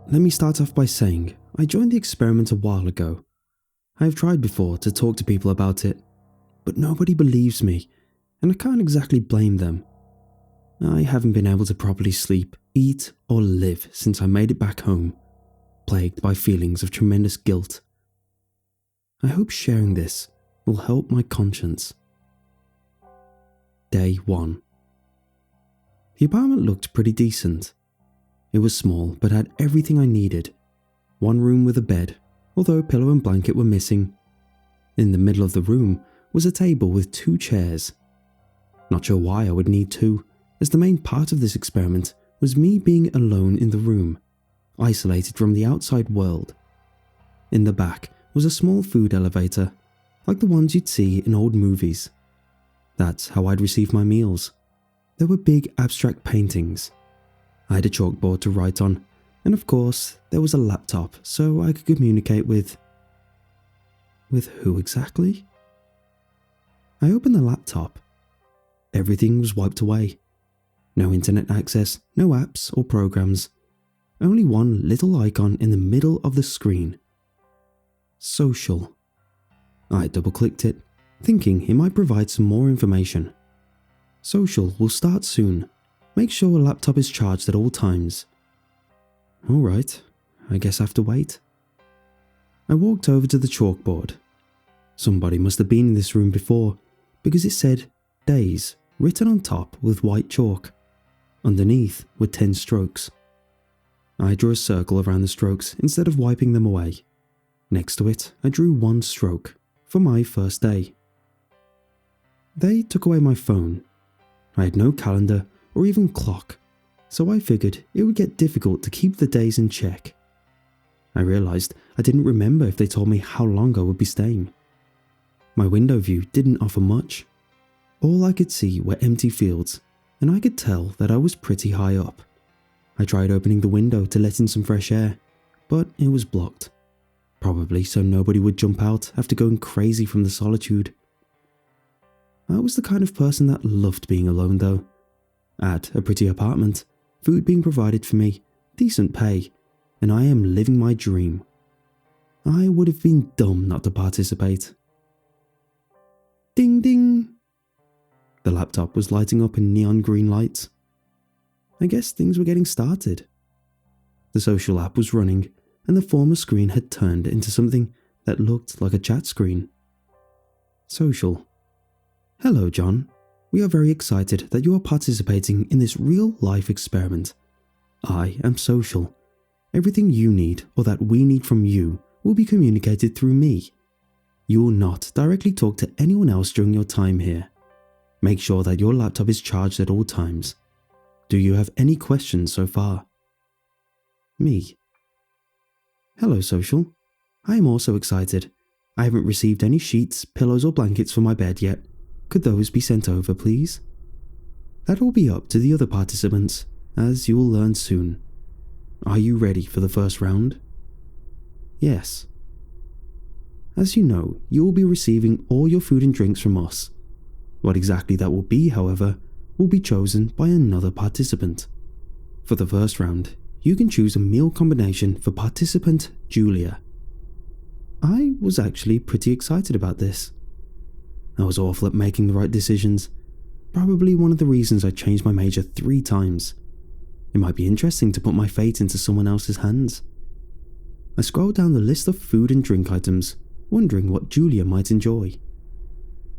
let me start off by saying I joined the experiment a while ago. I have tried before to talk to people about it, but nobody believes me, and I can't exactly blame them. I haven't been able to properly sleep, eat, or live since I made it back home, plagued by feelings of tremendous guilt. I hope sharing this will help my conscience. Day 1. The apartment looked pretty decent. It was small but had everything I needed. One room with a bed, although a pillow and blanket were missing. In the middle of the room was a table with 2 chairs. Not sure why I would need 2, as the main part of this experiment was me being alone in the room, isolated from the outside world. In the back was a small food elevator, like the ones you'd see in old movies. That's how I'd receive my meals. There were big abstract paintings. I had a chalkboard to write on, and of course there was a laptop so I could communicate with who exactly? I opened the laptop. Everything was wiped away. No internet access, no apps or programs. Only one little icon in the middle of the screen. Social. I double-clicked it, thinking it might provide some more information. Social will start soon. Make sure a laptop is charged at all times. Alright, I guess I have to wait. I walked over to the chalkboard. Somebody must have been in this room before, because it said days written on top with white chalk. Underneath were 10 strokes. I drew a circle around the strokes instead of wiping them away. Next to it, I drew 1 stroke for my first day. They took away my phone. I had no calendar or even clock, so I figured it would get difficult to keep the days in check. I realized I didn't remember if they told me how long I would be staying. My window view didn't offer much. All I could see were empty fields, and I could tell that I was pretty high up. I tried opening the window to let in some fresh air, but it was blocked. Probably so nobody would jump out after going crazy from the solitude. I was the kind of person that loved being alone though. I had a pretty apartment, food being provided for me, decent pay, and I am living my dream. I would have been dumb not to participate. Ding ding! The laptop was lighting up in neon green lights. I guess things were getting started. The social app was running, and the former screen had turned into something that looked like a chat screen. Social. Hello, John. We are very excited that you are participating in this real-life experiment. I am social. Everything you need or that we need from you will be communicated through me. You will not directly talk to anyone else during your time here. Make sure that your laptop is charged at all times. Do you have any questions so far? Me. Hello, social. I am also excited. I haven't received any sheets, pillows or blankets for my bed yet. Could those be sent over, please? That will be up to the other participants, as you will learn soon. Are you ready for the first round? Yes. As you know, you will be receiving all your food and drinks from us. What exactly that will be, however, will be chosen by another participant. For the first round, you can choose a meal combination for participant Julia. I was actually pretty excited about this. I was awful at making the right decisions, probably one of the reasons I changed my major 3 times. It might be interesting to put my fate into someone else's hands. I scrolled down the list of food and drink items, wondering what Julia might enjoy.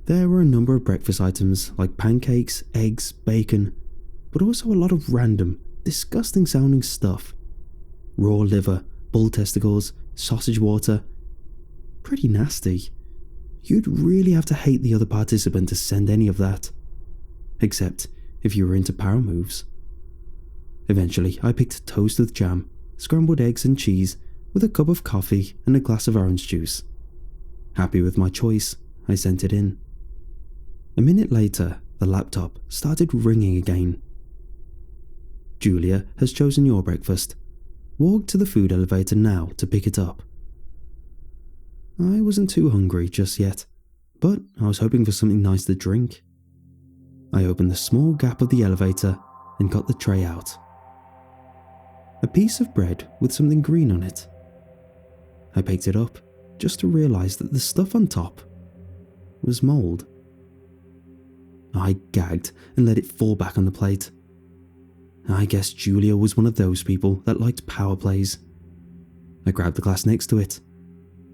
There were a number of breakfast items like pancakes, eggs, bacon, but also a lot of random, disgusting sounding stuff. Raw liver, bull testicles, sausage water. Pretty nasty. You'd really have to hate the other participant to send any of that. Except if you were into power moves. Eventually, I picked toast with jam, scrambled eggs and cheese, with a cup of coffee and a glass of orange juice. Happy with my choice, I sent it in. A minute later, the laptop started ringing again. Julia has chosen your breakfast. Walk to the food elevator now to pick it up. I wasn't too hungry just yet, but I was hoping for something nice to drink. I opened the small gap of the elevator and got the tray out. a piece of bread with something green on it. I picked it up, just to realise that the stuff on top was mould. I gagged and let it fall back on the plate. I guess Julia was one of those people that liked power plays. I grabbed the glass next to it.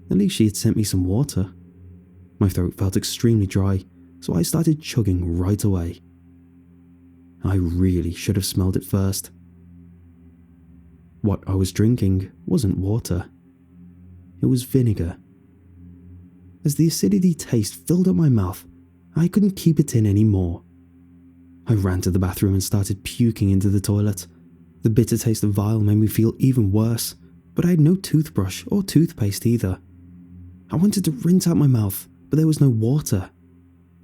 At least she had sent me some water. My throat felt extremely dry, so I started chugging right away. I really should have smelled it first. What I was drinking wasn't water. It was vinegar. As the acidity taste filled up my mouth, I couldn't keep it in anymore. I ran to the bathroom and started puking into the toilet. The bitter taste of vile made me feel even worse, but I had no toothbrush or toothpaste either. I wanted to rinse out my mouth, but there was no water.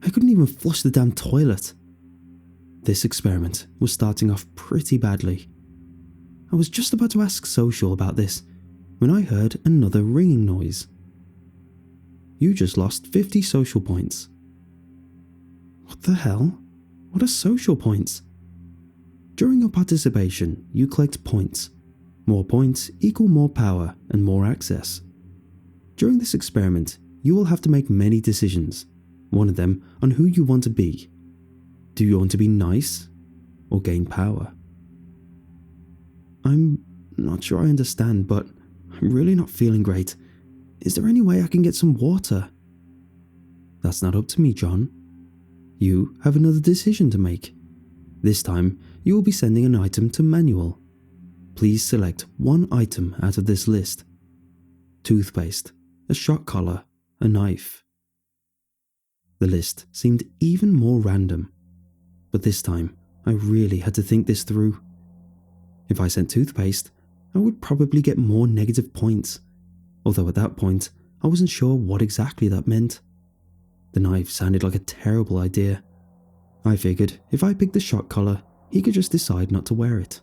I couldn't even flush the damn toilet. This experiment was starting off pretty badly. I was just about to ask Social about this when I heard another ringing noise. You just lost 50 social points. What the hell? What are social points? During your participation, you collect points. More points equal more power and more access. During this experiment, you will have to make many decisions, one of them on who you want to be. Do you want to be nice or gain power? I'm not sure I understand, but I'm really not feeling great. Is there any way I can get some water? That's not up to me, John. You have another decision to make. This time, you will be sending an item to Manuel. Please select one item out of this list. Toothpaste, a shot collar, a knife. The list seemed even more random, but this time I really had to think this through. If I sent toothpaste, I would probably get more negative points, although at that point I wasn't sure what exactly that meant. The knife sounded like a terrible idea. I figured if I picked the shot collar, he could just decide not to wear it.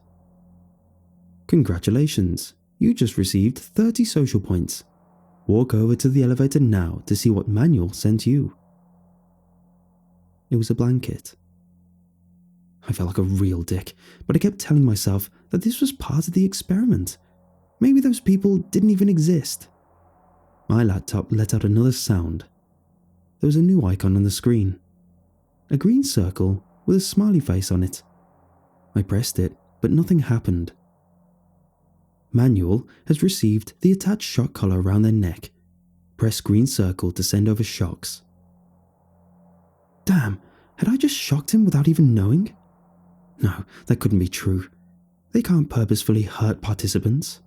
Congratulations, you just received 30 social points. Walk over to the elevator now to see what Manuel sent you. It was a blanket. I felt like a real dick, but I kept telling myself that this was part of the experiment. Maybe those people didn't even exist. My laptop let out another sound. There was a new icon on the screen. A green circle with a smiley face on it. I pressed it, but nothing happened. Manuel has received the attached shock collar around their neck. Press green circle to send over shocks. Damn, had I just shocked him without even knowing? No, that couldn't be true. They can't purposefully hurt participants.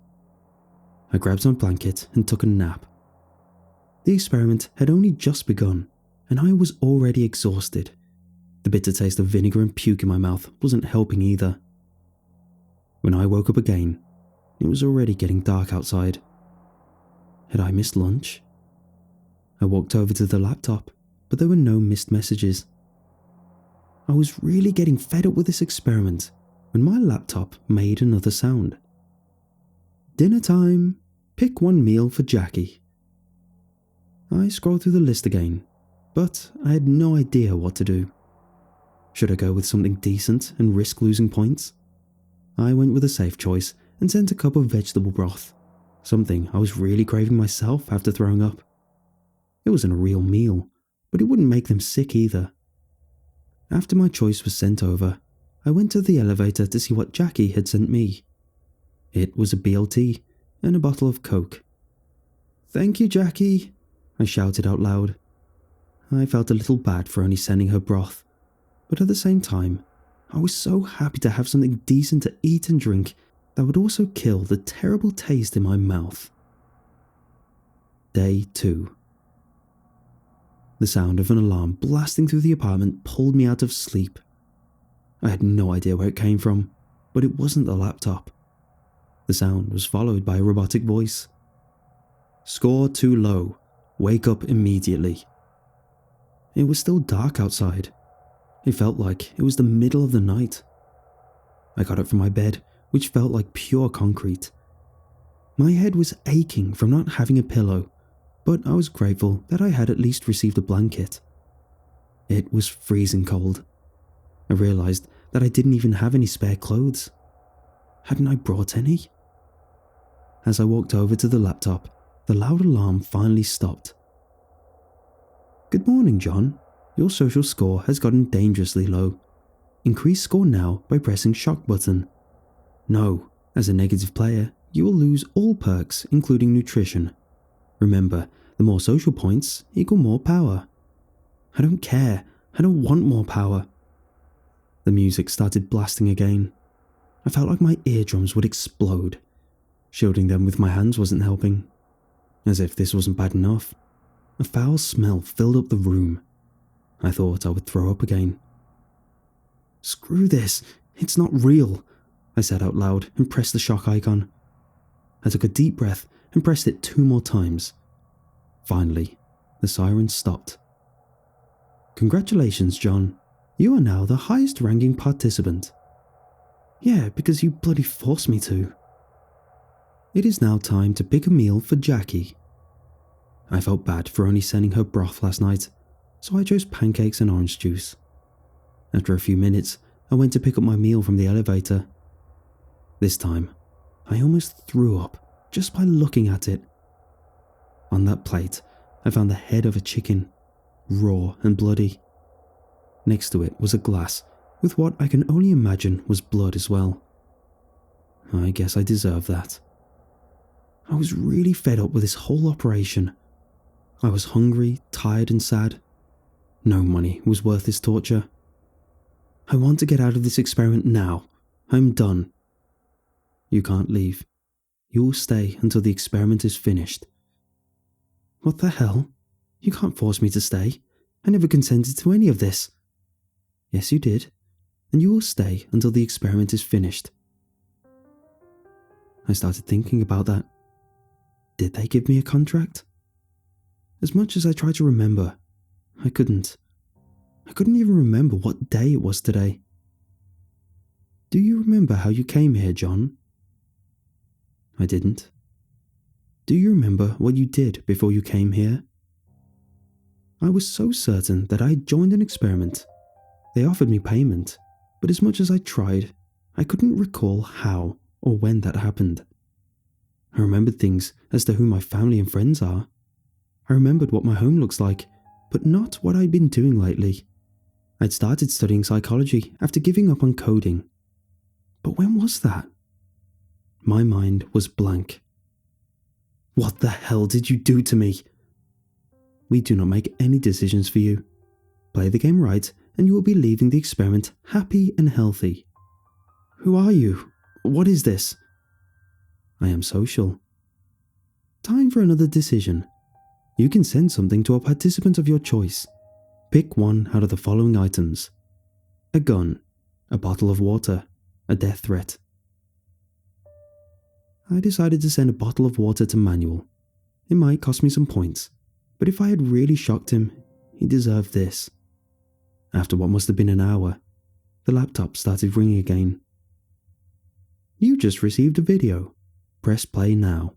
I grabbed my blanket and took a nap. The experiment had only just begun, and I was already exhausted. The bitter taste of vinegar and puke in my mouth wasn't helping either. When I woke up again, it was already getting dark outside. Had I missed lunch? I walked over to the laptop, but there were no missed messages. I was really getting fed up with this experiment when my laptop made another sound. Dinner time. Pick one meal for Jackie. I scrolled through the list again, but I had no idea what to do. Should I go with something decent and risk losing points? I went with a safe choice and sent a cup of vegetable broth, something I was really craving myself after throwing up. It wasn't a real meal, but it wouldn't make them sick either. After my choice was sent over, I went to the elevator to see what Jackie had sent me. It was a BLT and a bottle of Coke. "Thank you, Jackie," I shouted out loud. I felt a little bad for only sending her broth, but at the same time, I was so happy to have something decent to eat and drink that would also kill the terrible taste in my mouth. Day 2. The sound of an alarm blasting through the apartment pulled me out of sleep. I had no idea where it came from, but it wasn't the laptop. The sound was followed by a robotic voice. "Score too low. Wake up immediately." It was still dark outside. It felt like it was the middle of the night. I got up from my bed, which felt like pure concrete. My head was aching from not having a pillow, but I was grateful that I had at least received a blanket. It was freezing cold. I realized that I didn't even have any spare clothes. Hadn't I brought any? As I walked over to the laptop, the loud alarm finally stopped. "Good morning, John. Your social score has gotten dangerously low. Increase score now by pressing shock button. No, as a negative player, you will lose all perks, including nutrition. Remember, the more social points equal more power." "I don't care. I don't want more power." The music started blasting again. I felt like my eardrums would explode. Shielding them with my hands wasn't helping. As if this wasn't bad enough, a foul smell filled up the room. I thought I would throw up again. "Screw this, it's not real," I said out loud and pressed the shock icon. I took a deep breath and pressed it 2 more times. Finally, the siren stopped. "Congratulations, John. You are now the highest ranking participant." "Yeah, because you bloody forced me to." "It is now time to pick a meal for Jackie." I felt bad for only sending her broth last night, so I chose pancakes and orange juice. After a few minutes, I went to pick up my meal from the elevator. This time, I almost threw up just by looking at it. On that plate, I found the head of a chicken, raw and bloody. Next to it was a glass with what I can only imagine was blood as well. I guess I deserve that. I was really fed up with this whole operation. I was hungry, tired and sad. No money was worth this torture. I want to get out of this experiment now. I'm done. "You can't leave. You will stay until the experiment is finished." "What the hell? You can't force me to stay. I never consented to any of this." "Yes, you did. And you will stay until the experiment is finished." I started thinking about that. Did they give me a contract? As much as I tried to remember, I couldn't. I couldn't even remember what day it was today. "Do you remember how you came here, John?" I didn't. "Do you remember what you did before you came here?" I was so certain that I had joined an experiment. They offered me payment, but as much as I tried, I couldn't recall how or when that happened. I remembered things as to who my family and friends are. I remembered what my home looks like, but not what I'd been doing lately. I'd started studying psychology after giving up on coding. But when was that? My mind was blank. "What the hell did you do to me?" "We do not make any decisions for you. Play the game right and you will be leaving the experiment happy and healthy." "Who are you? What is this?" "I am social." "Time for another decision. You can send something to a participant of your choice. Pick one out of the following items: a gun, a bottle of water, a death threat." I decided to send a bottle of water to Manuel. It might cost me some points, but if I had really shocked him, he deserved this. After what must have been an hour, the laptop started ringing again. "You just received a video. Press play now."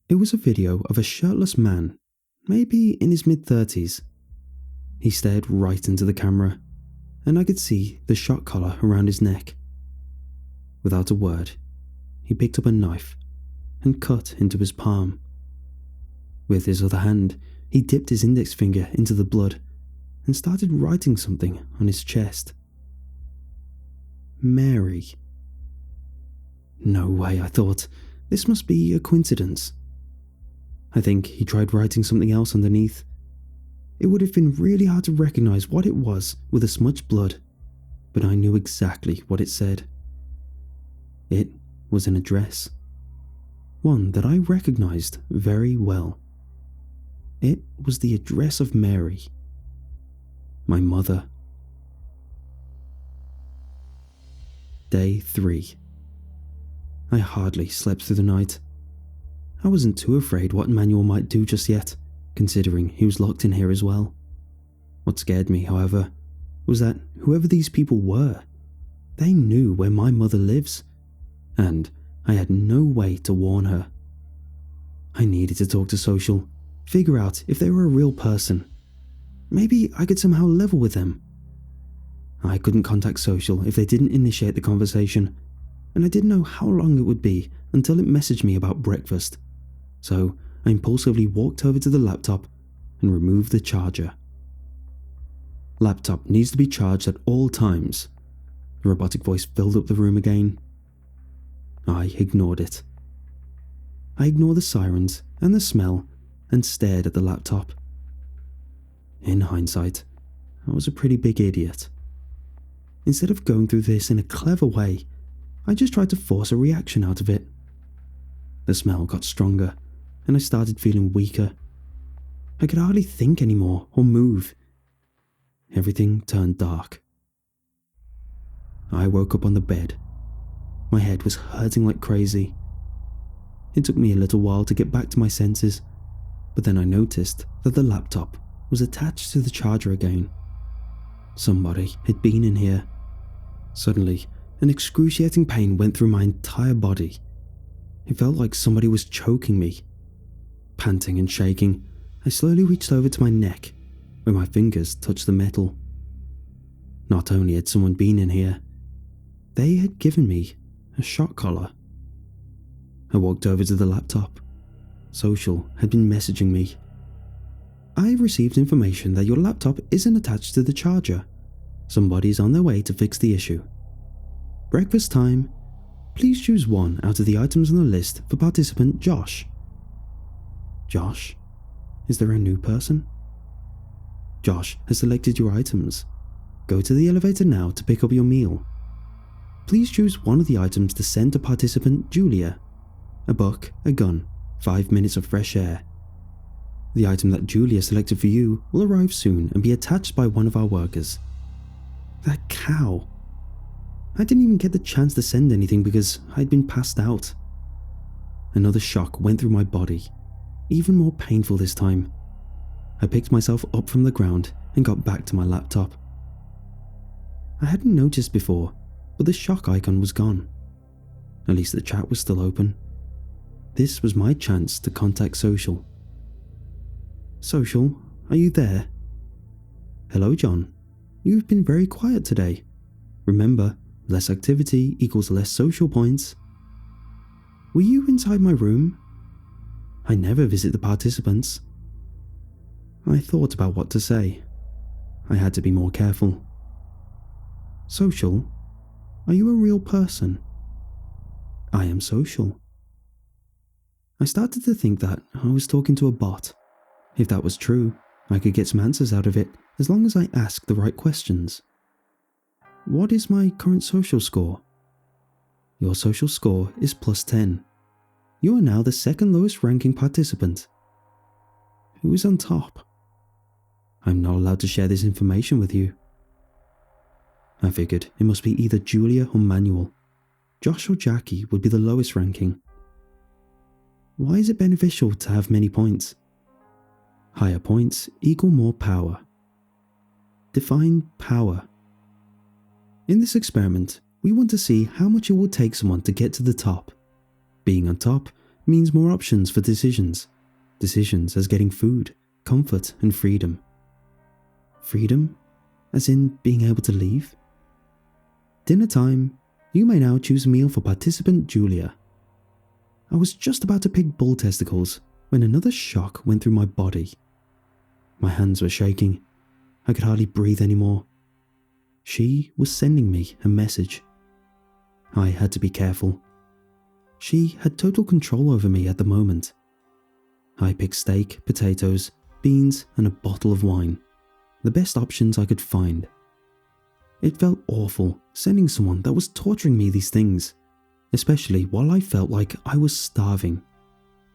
It was a video of a shirtless man, maybe in his mid-30s. He stared right into the camera, and I could see the shock collar around his neck. Without a word, he picked up a knife and cut into his palm. With his other hand, he dipped his index finger into the blood and started writing something on his chest. "Mary." No way, I thought. This must be a coincidence. I think he tried writing something else underneath. It would have been really hard to recognize what it was with the smudged blood, but I knew exactly what it said. It was an address. One that I recognized very well. It was the address of Mary, my mother. Day 3. I hardly slept through the night. I wasn't too afraid what Manuel might do just yet, considering he was locked in here as well. What scared me, however, was that whoever these people were, they knew where my mother lives, and I had no way to warn her. I needed to talk to Social, figure out if they were a real person. Maybe I could somehow level with them. I couldn't contact Social if they didn't initiate the conversation, and I didn't know how long it would be until it messaged me about breakfast, so I impulsively walked over to the laptop and removed the charger. Laptop needs to be charged at all times. The robotic voice filled up the room again. I ignored it. I ignored the sirens and the smell and stared at the laptop. In hindsight, I was a pretty big idiot. Instead of going through this in a clever way, I just tried to force a reaction out of it. The smell got stronger, and I started feeling weaker. I could hardly think anymore or move. Everything turned dark. I woke up on the bed. My head was hurting like crazy. It took me a little while to get back to my senses, but then I noticed that the laptop was attached to the charger again. Somebody had been in here. Suddenly, an excruciating pain went through my entire body. It felt like somebody was choking me. Panting and shaking, I slowly reached over to my neck, where my fingers touched the metal. Not only had someone been in here, they had given me a shock collar. I walked over to the laptop. Social had been messaging me. I have received information that your laptop isn't attached to the charger. Somebody's on their way to fix the issue. Breakfast time. Please choose one out of the items on the list for participant Josh. Josh? Is there a new person? Josh has selected your items. Go to the elevator now to pick up your meal. Please choose one of the items to send to participant Julia. A book, a gun, 5 minutes of fresh air. The item that Julia selected for you will arrive soon and be attached by one of our workers. That cow. I didn't even get the chance to send anything because I'd been passed out. Another shock went through my body, even more painful this time. I picked myself up from the ground and got back to my laptop. I hadn't noticed before, but the shock icon was gone. At least the chat was still open. This was my chance to contact Social. Social, are you there? Hello, John. You've been very quiet today. Remember, less activity equals less social points. Were you inside my room? I never visit the participants. I thought about what to say. I had to be more careful. Social, are you a real person? I am Social. I started to think that I was talking to a bot. If that was true, I could get some answers out of it as long as I asked the right questions. What is my current social score? Your social score is +10. You are now the second lowest ranking participant. Who is on top? I'm not allowed to share this information with you. I figured it must be either Julia or Manuel. Josh or Jackie would be the lowest ranking. Why is it beneficial to have many points? Higher points equal more power. Define power. In this experiment, we want to see how much it will take someone to get to the top. Being on top means more options for decisions. Decisions as getting food, comfort, and freedom. Freedom? As in being able to leave? Dinner time. You may now choose a meal for participant Julia. I was just about to pick bull testicles when another shock went through my body. My hands were shaking. I could hardly breathe anymore. She was sending me a message. I had to be careful. She had total control over me at the moment. I picked steak, potatoes, beans, and a bottle of wine. The best options I could find. It felt awful sending someone that was torturing me these things, especially while I felt like I was starving.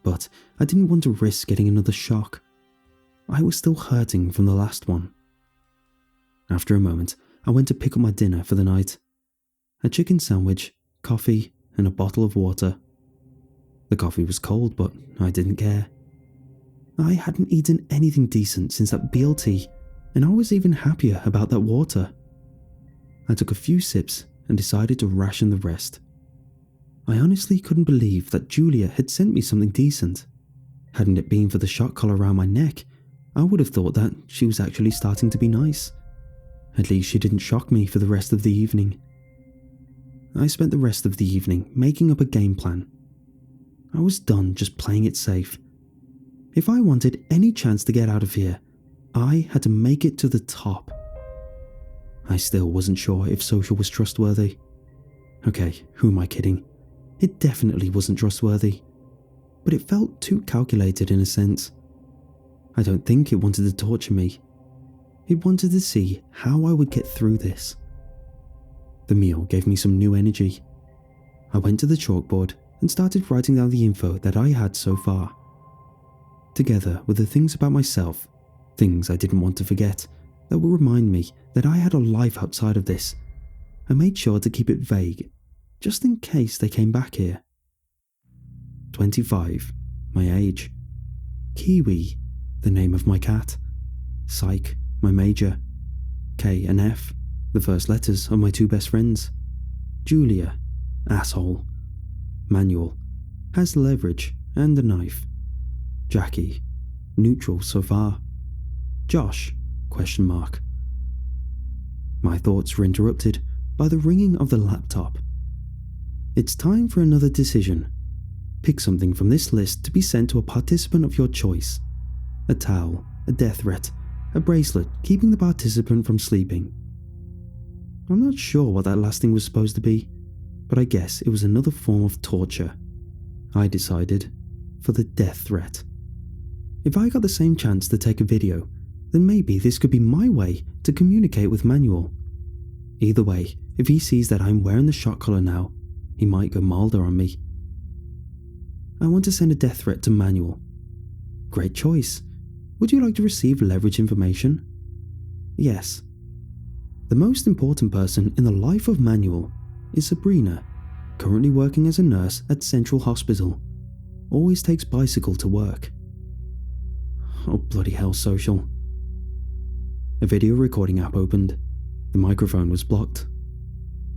But I didn't want to risk getting another shock. I was still hurting from the last one. After a moment, I went to pick up my dinner for the night. A chicken sandwich, coffee, and a bottle of water. The coffee was cold, but I didn't care. I hadn't eaten anything decent since that BLT, and I was even happier about that water. I took a few sips and decided to ration the rest. I honestly couldn't believe that Julia had sent me something decent. Hadn't it been for the shock collar around my neck, I would have thought that she was actually starting to be nice. At least she didn't shock me for the rest of the evening. I spent the rest of the evening making up a game plan. I was done just playing it safe. If I wanted any chance to get out of here, I had to make it to the top. I still wasn't sure if Social was trustworthy. Okay, who am I kidding? It definitely wasn't trustworthy. But it felt too calculated in a sense. I don't think it wanted to torture me. It wanted to see how I would get through this. The meal gave me some new energy. I went to the chalkboard and started writing down the info that I had so far. Together with the things about myself, things I didn't want to forget, that would remind me that I had a life outside of this. I made sure to keep it vague, just in case they came back here. 25, my age. Kiwi, the name of my cat. Psych, my major. K and F, the first letters of my two best friends. Julia, asshole. Manuel, has leverage and a knife. Jackie, neutral so far. Josh, ? My thoughts were interrupted by the ringing of the laptop. It's time for another decision. Pick something from this list to be sent to a participant of your choice. A towel, a death threat, a bracelet keeping the participant from sleeping. I'm not sure what that last thing was supposed to be, but I guess it was another form of torture. I decided for the death threat. If I got the same chance to take a video, then maybe this could be my way to communicate with Manuel. Either way, if he sees that I'm wearing the shot collar now, he might go milder on me. I want to send a death threat to Manuel. Great choice. Would you like to receive leverage information? Yes. The most important person in the life of Manuel is Sabrina, currently working as a nurse at Central Hospital. Always takes bicycle to work. Oh bloody hell, Social. A video recording app opened. The microphone was blocked.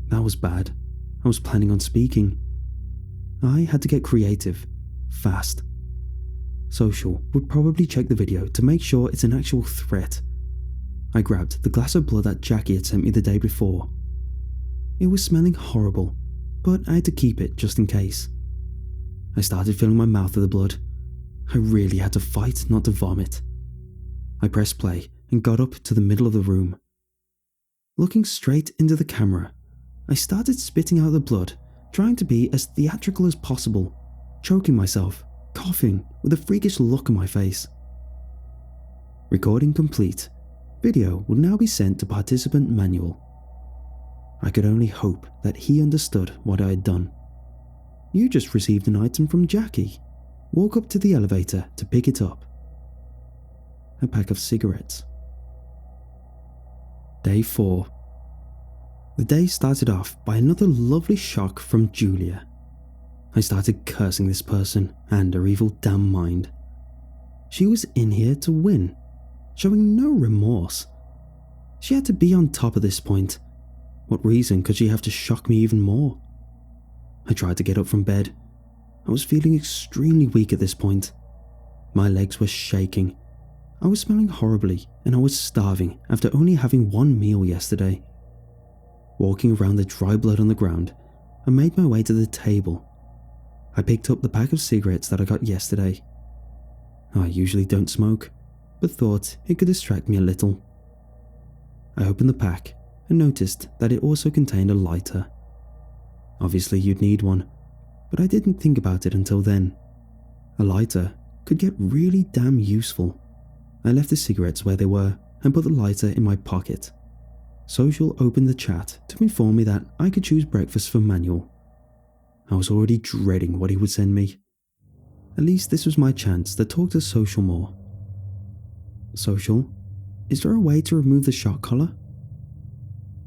That was bad. I was planning on speaking. I had to get creative, fast. Social would probably check the video to make sure it's an actual threat. I grabbed the glass of blood that Jackie had sent me the day before. It was smelling horrible, but I had to keep it just in case. I started filling my mouth with the blood. I really had to fight not to vomit. I pressed play and got up to the middle of the room. Looking straight into the camera, I started spitting out the blood, trying to be as theatrical as possible, choking myself, coughing with a freakish look on my face. Recording complete. Video will now be sent to participant Manuel. I could only hope that he understood what I had done. You just received an item from Jackie. Walk up to the elevator to pick it up. A pack of cigarettes. Day 4. The day started off by another lovely shock from Julia. I started cursing this person and her evil damn mind. She was in here to win, showing no remorse. She had to be on top at this point. What reason could she have to shock me even more? I tried to get up from bed. I was feeling extremely weak at this point. My legs were shaking. I was smelling horribly and I was starving after only having one meal yesterday. Walking around the dry blood on the ground, I made my way to the table. I picked up the pack of cigarettes that I got yesterday. I usually don't smoke, but thought it could distract me a little. I opened the pack and noticed that it also contained a lighter. Obviously you'd need one, but I didn't think about it until then. A lighter could get really damn useful. I left the cigarettes where they were and put the lighter in my pocket. Social opened the chat to inform me that I could choose breakfast for Manuel. I was already dreading what he would send me. At least this was my chance to talk to Social more. Social, is there a way to remove the shot collar?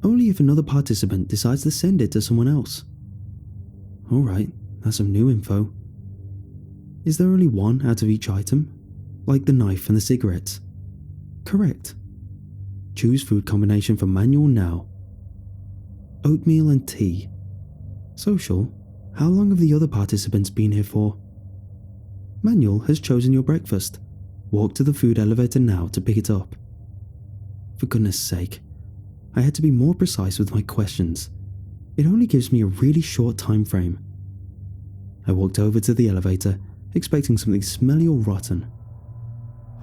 Only if another participant decides to send it to someone else. Alright, that's some new info. Is there only one out of each item? Like the knife and the cigarettes? Correct. Choose food combination for Manuel now. Oatmeal and tea. Social, how long have the other participants been here for? Manuel has chosen your breakfast. Walk to the food elevator now to pick it up. For goodness sake, I had to be more precise with my questions. It only gives me a really short time frame. I walked over to the elevator, expecting something smelly or rotten.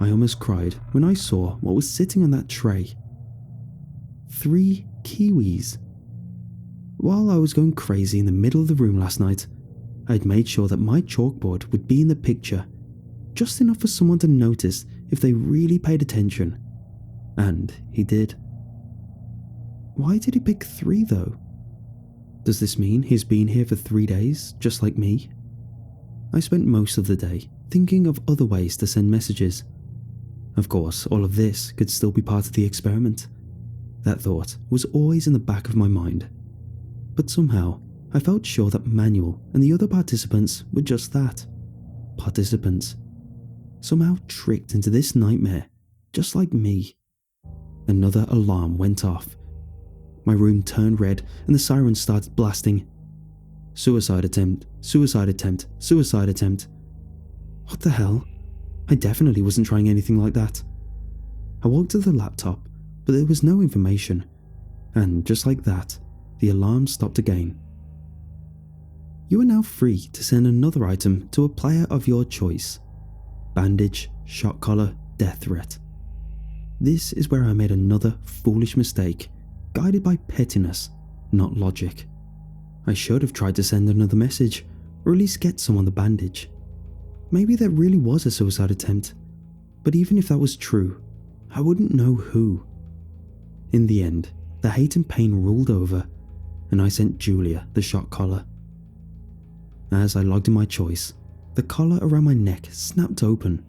I almost cried when I saw what was sitting on that tray. 3 kiwis. While I was going crazy in the middle of the room last night, I had made sure that my chalkboard would be in the picture, just enough for someone to notice if they really paid attention. And he did. Why did he pick 3 though? Does this mean he's been here for 3 days, just like me? I spent most of the day thinking of other ways to send messages. Of course, all of this could still be part of the experiment. That thought was always in the back of my mind. But somehow, I felt sure that Manuel and the other participants were just that. Participants. Somehow tricked into this nightmare, just like me. Another alarm went off. My room turned red and the sirens started blasting. Suicide attempt, suicide attempt, suicide attempt. What the hell? I definitely wasn't trying anything like that. I walked to the laptop, but there was no information. And just like that, the alarm stopped again. You are now free to send another item to a player of your choice. Bandage, shock collar, death threat. This is where I made another foolish mistake, guided by pettiness, not logic. I should have tried to send another message, or at least get someone the bandage. Maybe there really was a suicide attempt, but even if that was true, I wouldn't know who. In the end, the hate and pain ruled over, and I sent Julia the shock collar. As I logged in my choice, the collar around my neck snapped open.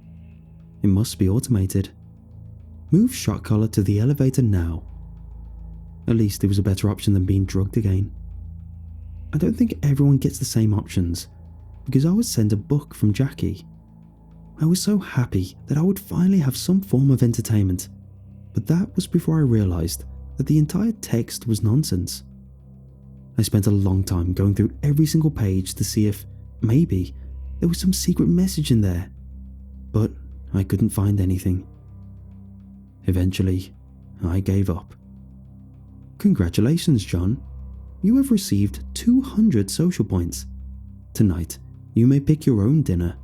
It must be automated. Move shock collar to the elevator now. At least it was a better option than being drugged again. I don't think everyone gets the same options, because I was sent a book from Jackie. I was so happy that I would finally have some form of entertainment, but that was before I realised that the entire text was nonsense. I spent a long time going through every single page to see if, maybe, there was some secret message in there, but I couldn't find anything. Eventually, I gave up. Congratulations, John. You have received 200 social points. Tonight, you may pick your own dinner.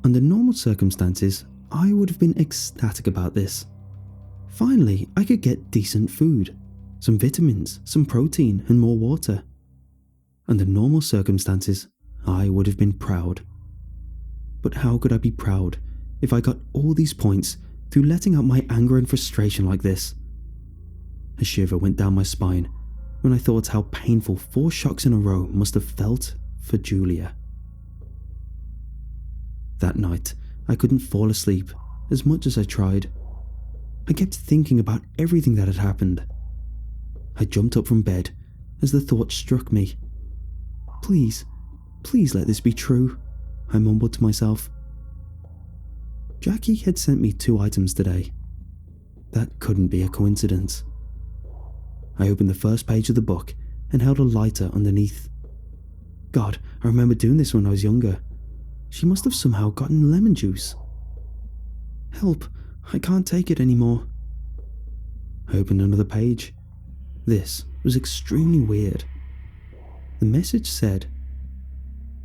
Under normal circumstances, I would have been ecstatic about this. Finally, I could get decent food, some vitamins, some protein, and more water. Under normal circumstances, I would have been proud. But how could I be proud if I got all these points through letting out my anger and frustration like this? A shiver went down my spine when I thought how painful 4 shocks in a row must have felt for Julia. That night, I couldn't fall asleep as much as I tried. I kept thinking about everything that had happened. I jumped up from bed as the thought struck me. Please, please let this be true, I mumbled to myself. Jackie had sent me 2 items today. That couldn't be a coincidence. I opened the first page of the book and held a lighter underneath. God, I remember doing this when I was younger. She must have somehow gotten lemon juice. Help, I can't take it anymore. I opened another page. This was extremely weird. The message said,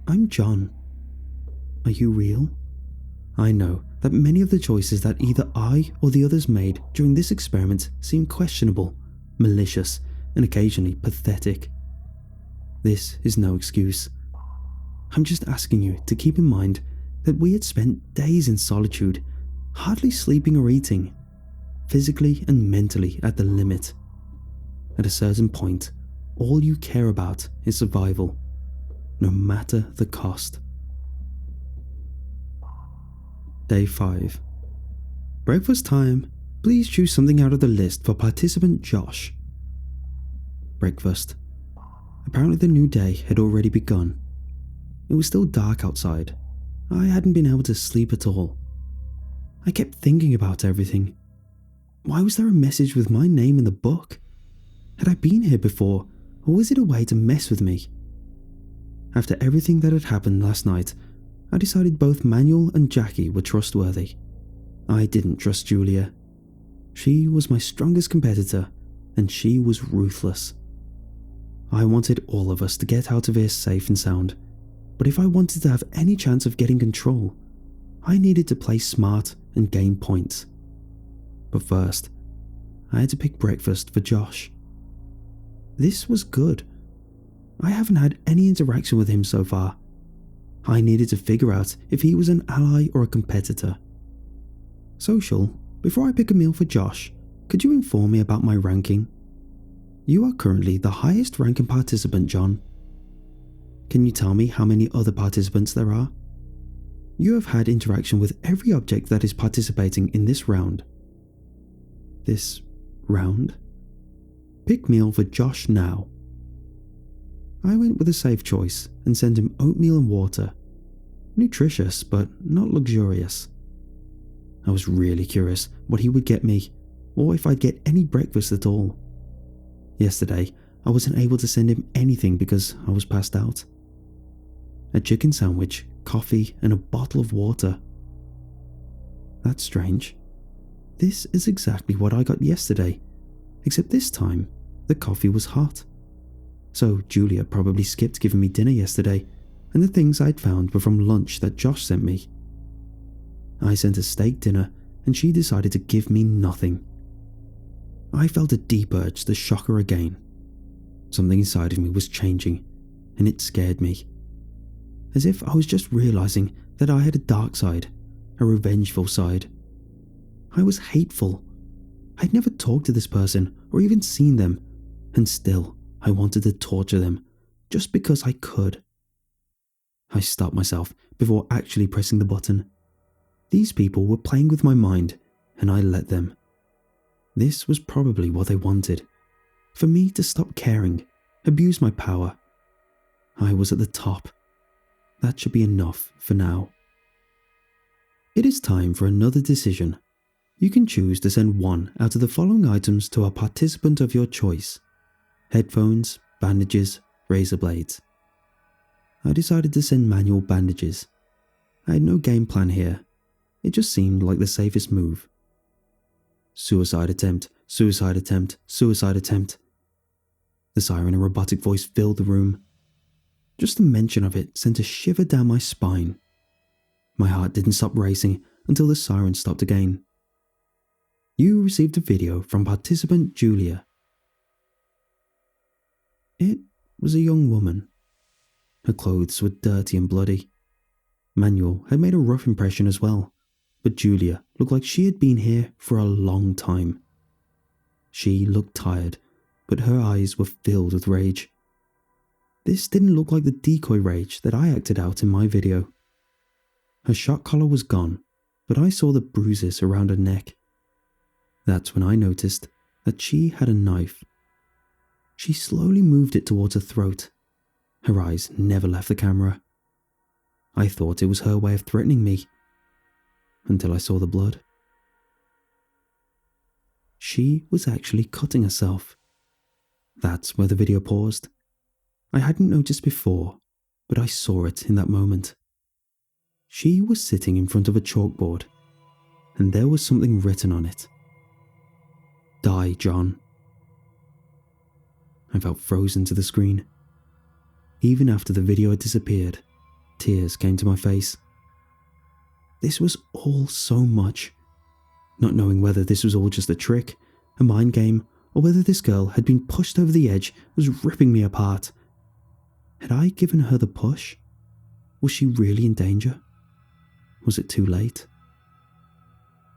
I'm John. Are you real? I know that many of the choices that either I or the others made during this experiment seem questionable, malicious, and occasionally pathetic. This is no excuse. I'm just asking you to keep in mind that we had spent days in solitude, hardly sleeping or eating, physically and mentally at the limit. At a certain point, all you care about is survival, no matter the cost. Day 5. Breakfast time. Please choose something out of the list for participant Josh. Breakfast. Apparently the new day had already begun. It was still dark outside. I hadn't been able to sleep at all. I kept thinking about everything. Why was there a message with my name in the book? Had I been here before, or was it a way to mess with me? After everything that had happened last night, I decided both Manuel and Jackie were trustworthy. I didn't trust Julia. She was my strongest competitor, and she was ruthless. I wanted all of us to get out of here safe and sound, but if I wanted to have any chance of getting control, I needed to play smart and gain points. But first, I had to pick breakfast for Josh. This was good. I haven't had any interaction with him so far. I needed to figure out if he was an ally or a competitor. Social, before I pick a meal for Josh, could you inform me about my ranking? You are currently the highest ranking participant, John. Can you tell me how many other participants there are? You have had interaction with every object that is participating in this round. This round? Pick meal for Josh now. I went with a safe choice and sent him oatmeal and water. Nutritious, but not luxurious. I was really curious what he would get me, or if I'd get any breakfast at all. Yesterday, I wasn't able to send him anything because I was passed out. A chicken sandwich, coffee, and a bottle of water. That's strange. This is exactly what I got yesterday, except this time, the coffee was hot. So Julia probably skipped giving me dinner yesterday, and the things I'd found were from lunch that Josh sent me. I sent a steak dinner, and she decided to give me nothing. I felt a deep urge to shock her again. Something inside of me was changing, and it scared me. As if I was just realizing that I had a dark side, a revengeful side. I was hateful. I'd never talked to this person or even seen them, and still I wanted to torture them, just because I could. I stopped myself before actually pressing the button. These people were playing with my mind, and I let them. This was probably what they wanted. For me to stop caring, abuse my power. I was at the top. That should be enough for now. It is time for another decision. You can choose to send one out of the following items to a participant of your choice. Headphones, bandages, razor blades. I decided to send manual bandages. I had no game plan here. It just seemed like the safest move. Suicide attempt, suicide attempt, suicide attempt. The siren and robotic voice filled the room. Just the mention of it sent a shiver down my spine. My heart didn't stop racing until the siren stopped again. You received a video from participant Julia. It was a young woman. Her clothes were dirty and bloody. Manuel had made a rough impression as well, but Julia looked like she had been here for a long time. She looked tired, but her eyes were filled with rage. This didn't look like the decoy rage that I acted out in my video. Her shock collar was gone, but I saw the bruises around her neck. That's when I noticed that she had a knife. She slowly moved it towards her throat. Her eyes never left the camera. I thought it was her way of threatening me, until I saw the blood. She was actually cutting herself. That's where the video paused. I hadn't noticed before, but I saw it in that moment. She was sitting in front of a chalkboard, and there was something written on it. Die, John. I felt frozen to the screen. Even after the video had disappeared, tears came to my face. This was all so much. Not knowing whether this was all just a trick, a mind game, or whether this girl had been pushed over the edge was ripping me apart. Had I given her the push? Was she really in danger? Was it too late?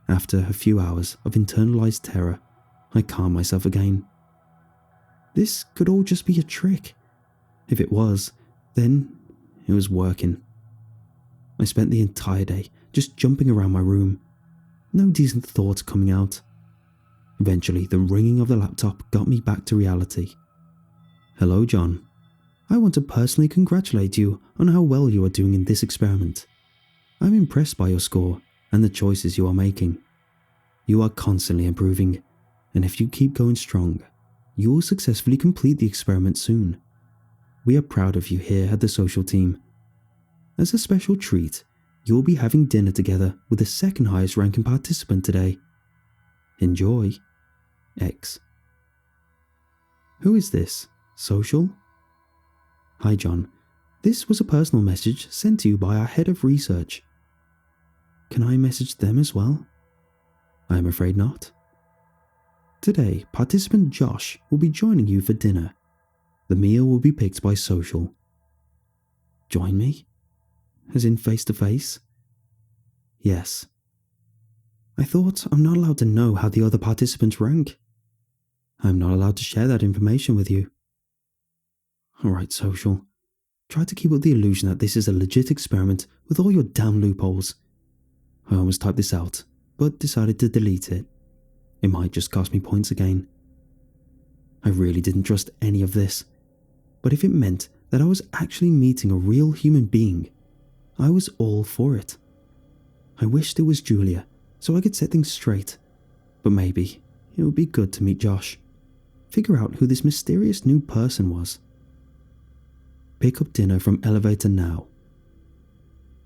After a few hours of internalized terror, I calmed myself again. This could all just be a trick. If it was, then it was working. I spent the entire day just jumping around my room. No decent thoughts coming out. Eventually, the ringing of the laptop got me back to reality. Hello, John. I want to personally congratulate you on how well you are doing in this experiment. I'm impressed by your score and the choices you are making. You are constantly improving, and if you keep going strong, you will successfully complete the experiment soon. We are proud of you here at the social team. As a special treat, you will be having dinner together with the second highest ranking participant today. Enjoy. X. Who is this? Social? Hi John, this was a personal message sent to you by our head of research. Can I message them as well? I am afraid not. Today, participant Josh will be joining you for dinner. The meal will be picked by Social. Join me? As in face to face? Yes. I thought I'm not allowed to know how the other participants rank. I'm not allowed to share that information with you. Alright, Social. Try to keep up the illusion that this is a legit experiment with all your damn loopholes. I almost typed this out, but decided to delete it. It might just cost me points again. I really didn't trust any of this, but if it meant that I was actually meeting a real human being, I was all for it. I wished it was Julia, so I could set things straight, but maybe it would be good to meet Josh, figure out who this mysterious new person was. Pick up dinner from elevator now.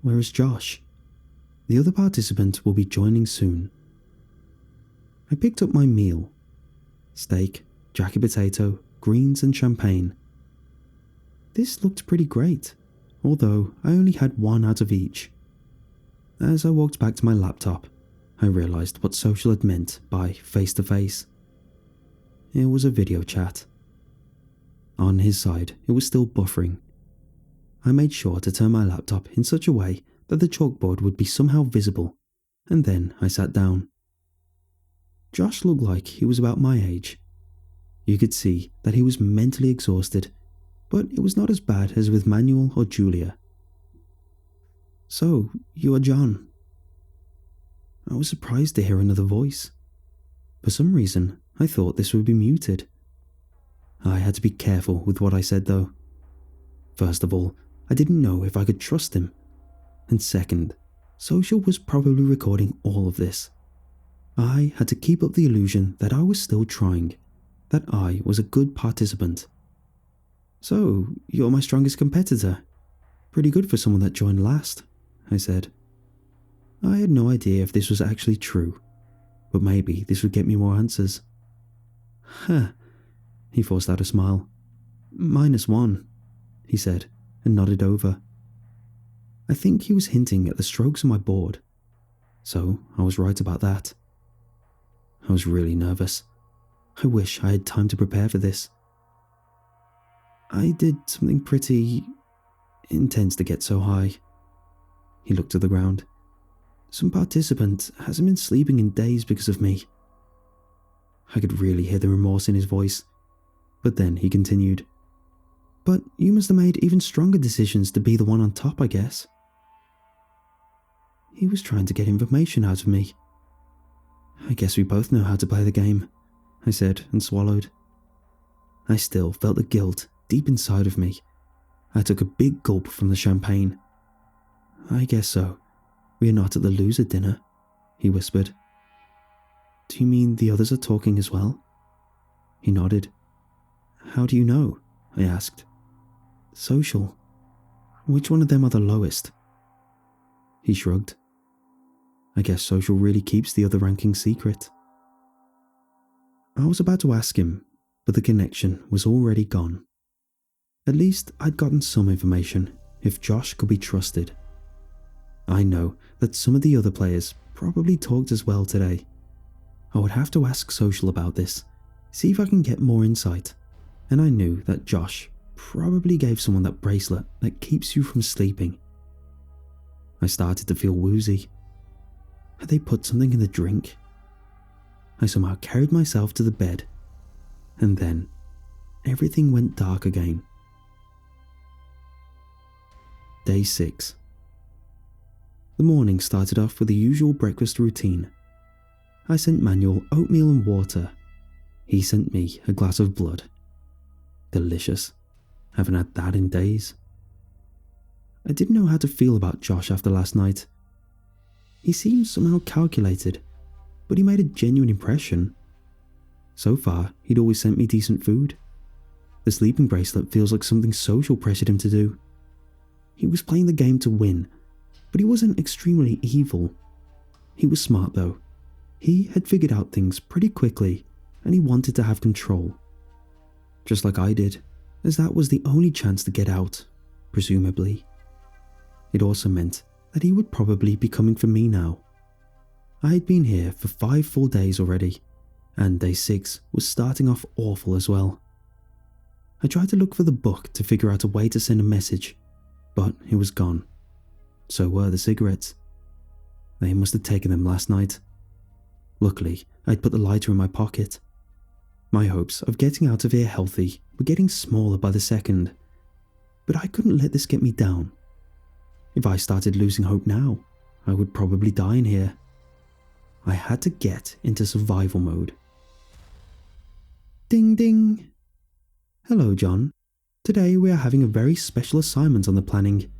Where is Josh? The other participant will be joining soon. I picked up my meal. Steak, jacket potato, greens and champagne. This looked pretty great, although I only had one out of each. As I walked back to my laptop, I realised what Social had meant by face-to-face. It was a video chat. On his side, it was still buffering. I made sure to turn my laptop in such a way that the chalkboard would be somehow visible, and then I sat down. Josh looked like he was about my age. You could see that he was mentally exhausted, but it was not as bad as with Manuel or Julia. So, you are John. I was surprised to hear another voice. For some reason, I thought this would be muted. I had to be careful with what I said though. First of all, I didn't know if I could trust him. And second, Social was probably recording all of this. I had to keep up the illusion that I was still trying, that I was a good participant. So, you're my strongest competitor. Pretty good for someone that joined last, I said. I had no idea if this was actually true, but maybe this would get me more answers. Huh, he forced out a smile. -1, he said, and nodded over. I think he was hinting at the strokes on my board. So, I was right about that. I was really nervous. I wish I had time to prepare for this. I did something pretty intense to get so high. He looked to the ground. Some participant hasn't been sleeping in days because of me. I could really hear the remorse in his voice, but then he continued. But you must have made even stronger decisions to be the one on top, I guess. He was trying to get information out of me. I guess we both know how to play the game, I said and swallowed. I still felt the guilt deep inside of me. I took a big gulp from the champagne. I guess so. We are not at the loser dinner, he whispered. Do you mean the others are talking as well? He nodded. How do you know? I asked. Social. Which one of them are the lowest? He shrugged. I guess Social really keeps the other ranking secret. I was about to ask him, but the connection was already gone. At least I'd gotten some information, if Josh could be trusted. I know that some of the other players probably talked as well today. I would have to ask Social about this, see if I can get more insight, and I knew that Josh probably gave someone that bracelet that keeps you from sleeping. I started to feel woozy. Had they put something in the drink? I somehow carried myself to the bed, and then everything went dark again. Day 6. The morning started off with the usual breakfast routine. I sent Manuel oatmeal and water. He sent me a glass of blood. Delicious. Haven't had that in days. I didn't know how to feel about Josh after last night. He seemed somehow calculated, but he made a genuine impression. So far, he'd always sent me decent food. The sleeping bracelet feels like something Social pressured him to do. He was playing the game to win, but he wasn't extremely evil. He was smart though. He had figured out things pretty quickly, and he wanted to have control. Just like I did. as that was the only chance to get out, presumably. It also meant that he would probably be coming for me now. I had been here for 5 full days already, and day 6 was starting off awful as well. I tried to look for the book to figure out a way to send a message, but it was gone. So were the cigarettes. They must have taken them last night. Luckily, I'd put the lighter in my pocket. My hopes of getting out of here healthy were getting smaller by the second, but I couldn't let this get me down. If I started losing hope now, I would probably die in here. I had to get into survival mode. Ding ding! Hello, John. Today we are having a very special assignment on the planning.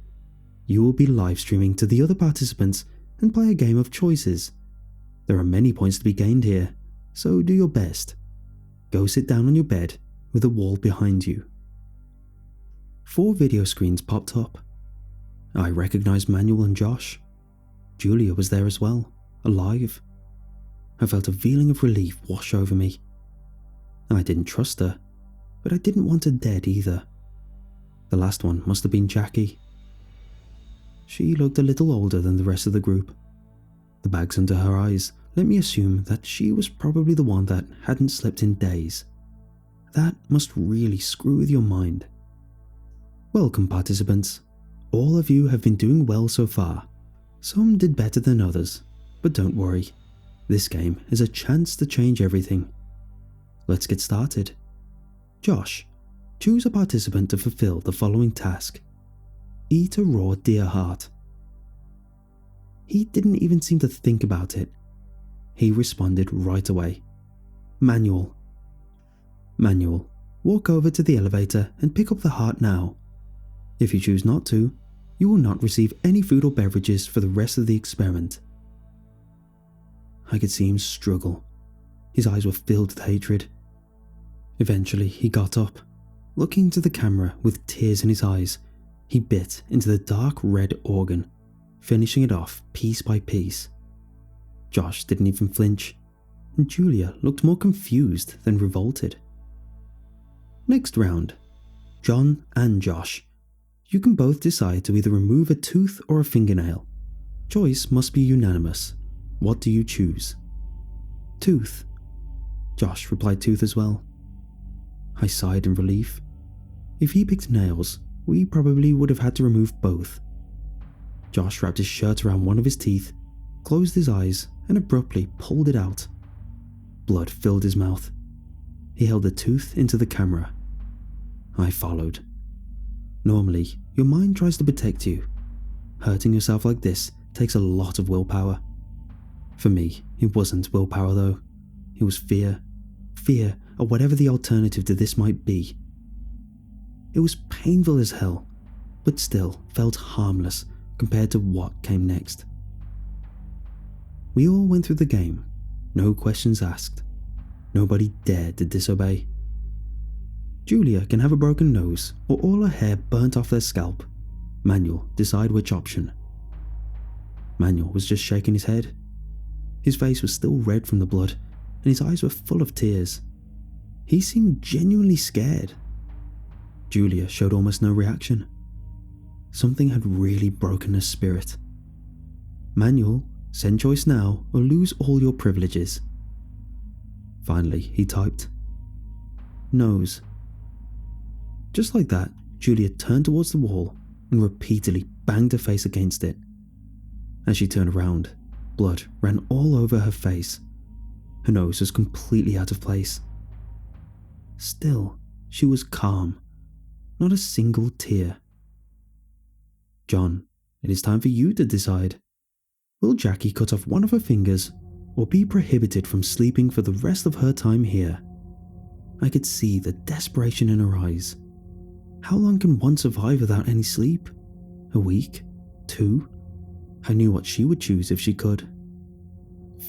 You will be live streaming to the other participants and play a game of choices. There are many points to be gained here, so do your best. Go sit down on your bed with a wall behind you. 4 video screens popped up. I recognized Manuel and Josh. Julia was there as well, alive. I felt a feeling of relief wash over me. I didn't trust her, but I didn't want her dead either. The last one must have been Jackie. She looked a little older than the rest of the group. The bags under her eyes let me assume that she was probably the one that hadn't slept in days. That must really screw with your mind. Welcome, participants. All of you have been doing well so far. Some did better than others, but don't worry. This game is a chance to change everything. Let's get started. Josh, choose a participant to fulfill the following task. Eat a raw deer heart. He didn't even seem to think about it. He responded right away. Manuel. Manuel, walk over to the elevator and pick up the heart now. If you choose not to, you will not receive any food or beverages for the rest of the experiment. I could see him struggle. His eyes were filled with hatred. Eventually, he got up. Looking to the camera with tears in his eyes, he bit into the dark red organ, finishing it off piece by piece. Josh didn't even flinch, and Julia looked more confused than revolted. Next round. John and Josh. You can both decide to either remove a tooth or a fingernail. Choice must be unanimous. What do you choose? Tooth. Josh replied tooth as well. I sighed in relief. If he picked nails, we probably would have had to remove both. Josh wrapped his shirt around one of his teeth, closed his eyes, and abruptly pulled it out. Blood filled his mouth. He held the tooth into the camera. I followed. Normally, your mind tries to protect you. Hurting yourself like this takes a lot of willpower. For me, it wasn't willpower though. It was fear. Fear of whatever the alternative to this might be. It was painful as hell, but still felt harmless compared to what came next. We all went through the game, no questions asked. Nobody dared to disobey. Julia can have a broken nose or all her hair burnt off their scalp. Manuel, decide which option. Manuel was just shaking his head. His face was still red from the blood, and his eyes were full of tears. He seemed genuinely scared. Julia showed almost no reaction. Something had really broken her spirit. Manuel, send choice now or lose all your privileges. Finally, he typed, nose. Just like that, Julia turned towards the wall and repeatedly banged her face against it. As she turned around, blood ran all over her face. Her nose was completely out of place. Still, she was calm. Not a single tear. John, it is time for you to decide. Will Jackie cut off one of her fingers or be prohibited from sleeping for the rest of her time here? I could see the desperation in her eyes. How long can one survive without any sleep? A week? 2? I knew what she would choose if she could.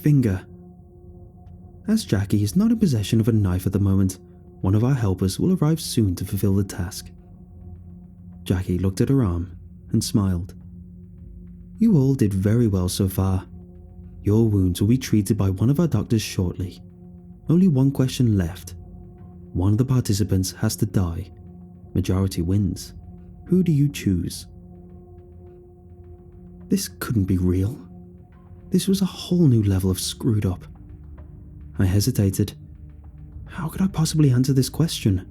Finger. As Jackie is not in possession of a knife at the moment, one of our helpers will arrive soon to fulfill the task. Jackie looked at her arm and smiled. You all did very well so far. Your wounds will be treated by one of our doctors shortly. Only one question left. One of the participants has to die. Majority wins. Who do you choose? This couldn't be real. This was a whole new level of screwed up. I hesitated. How could I possibly answer this question?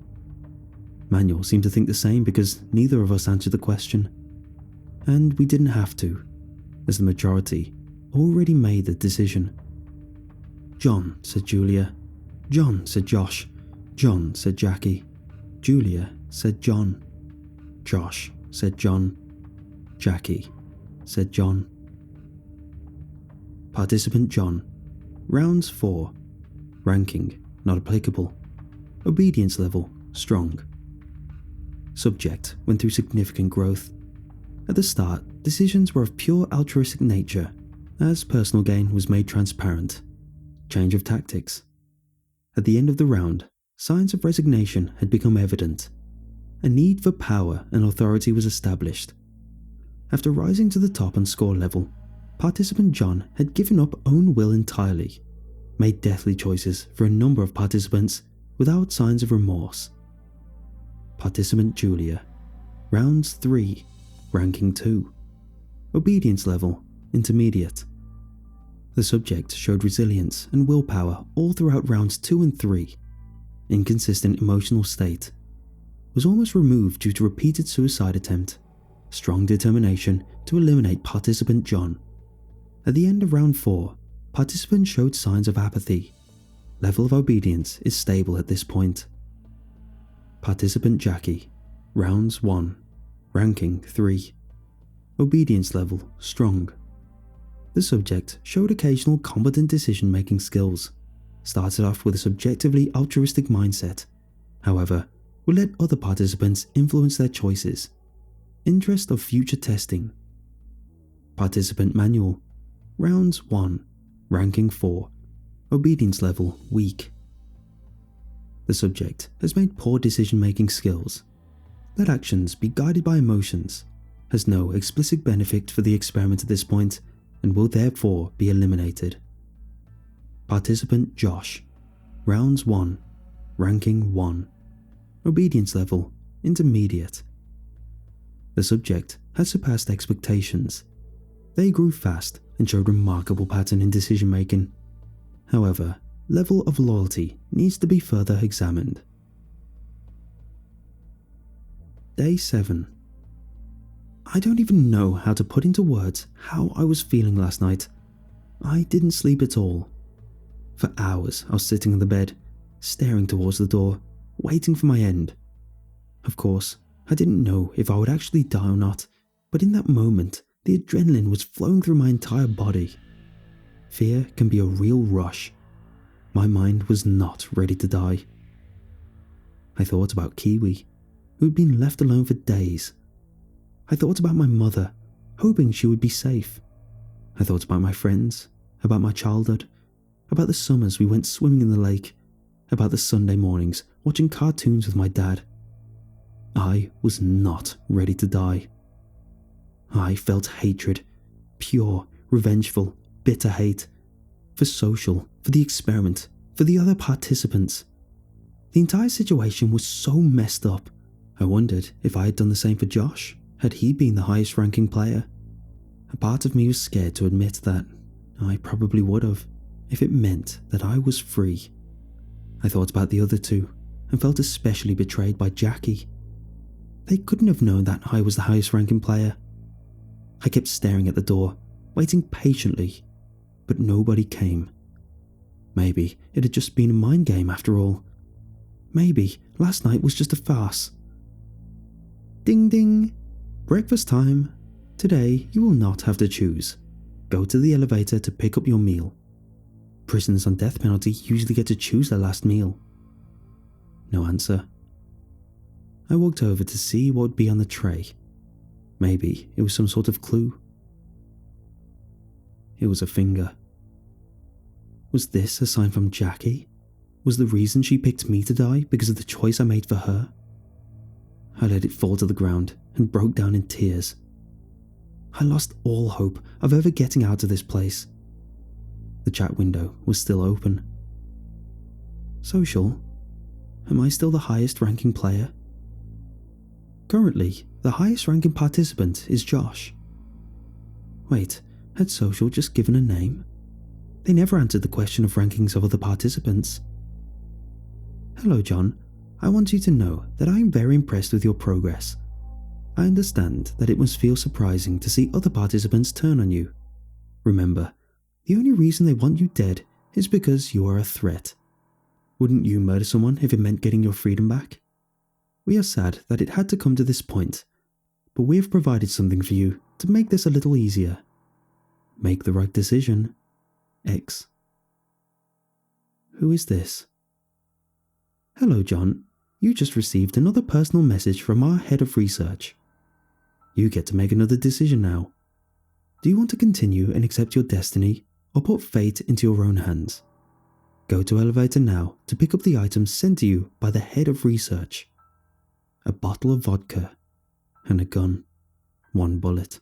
Manuel seemed to think the same because neither of us answered the question. And we didn't have to, as the majority already made the decision. John, said Julia. John, said Josh. John, said Jackie. Julia, said John. Josh, said John. Jackie, said John. Participant John. Rounds 4. Ranking, not applicable. Obedience level, strong. Subject went through significant growth. At the start, decisions were of pure altruistic nature, as personal gain was made transparent. Change of tactics. At the end of the round, signs of resignation had become evident. A need for power and authority was established. After rising to the top on score level, participant John had given up own will entirely, made deathly choices for a number of participants without signs of remorse. Participant Julia. Rounds 3. Ranking 2. Obedience level, intermediate. The subject showed resilience and willpower all throughout rounds 2 and 3. Inconsistent emotional state. Was almost removed due to repeated suicide attempt. Strong determination to eliminate participant John. At the end of round 4, participant showed signs of apathy. Level of obedience is stable at this point. Participant Jackie. Rounds 1. Ranking 3. Obedience level strong. The subject showed occasional competent decision-making skills. Started off with a subjectively altruistic mindset. However, would let other participants influence their choices. Interest of future testing. Participant Manual. Rounds 1. Ranking 4. Obedience level weak. The subject has made poor decision-making skills. Let actions be guided by emotions. Has no explicit benefit for the experiment at this point and will therefore be eliminated. Participant Josh. Rounds 1. Ranking 1. Obedience level intermediate. The subject had surpassed expectations. They grew fast and showed remarkable pattern in decision making. However, level of loyalty needs to be further examined. Day 7. I don't even know how to put into words how I was feeling last night. I didn't sleep at all. For hours I was sitting on the bed, staring towards the door, waiting for my end. Of course, I didn't know if I would actually die or not, but in that moment, the adrenaline was flowing through my entire body. Fear can be a real rush. My mind was not ready to die. I thought about Kiwi, who had been left alone for days. I thought about my mother, hoping she would be safe. I thought about my friends, about my childhood, about the summers we went swimming in the lake, about the Sunday mornings watching cartoons with my dad. I was not ready to die. I felt hatred, pure, revengeful, bitter hate, for social, for the experiment, for the other participants. The entire situation was so messed up. I wondered if I had done the same for Josh, had he been the highest ranking player. A part of me was scared to admit that I probably would have, if it meant that I was free. I thought about the other two, and felt especially betrayed by Jackie. They couldn't have known that I was the highest ranking player. I kept staring at the door, waiting patiently, but nobody came. Maybe it had just been a mind game after all. Maybe last night was just a farce. Ding ding! Breakfast time. Today you will not have to choose. Go to the elevator to pick up your meal. Prisoners on death penalty usually get to choose their last meal. No answer. I walked over to see what would be on the tray. Maybe it was some sort of clue. It was a finger. Was this a sign from Jackie? Was the reason she picked me to die because of the choice I made for her? I let it fall to the ground and broke down in tears. I lost all hope of ever getting out of this place. The chat window was still open. Social? Am I still the highest ranking player? Currently, the highest ranking participant is Josh. Wait, had Social just given a name? They never answered the question of rankings of other participants. Hello, John. I want you to know that I am very impressed with your progress. I understand that it must feel surprising to see other participants turn on you. Remember, the only reason they want you dead is because you are a threat. Wouldn't you murder someone if it meant getting your freedom back? We are sad that it had to come to this point, but we have provided something for you to make this a little easier. Make the right decision. X. Who is this? Hello, John. You just received another personal message from our head of research. You get to make another decision now. Do you want to continue and accept your destiny, or put fate into your own hands? Go to elevator now to pick up the items sent to you by the head of research. A bottle of vodka and a gun. 1 bullet.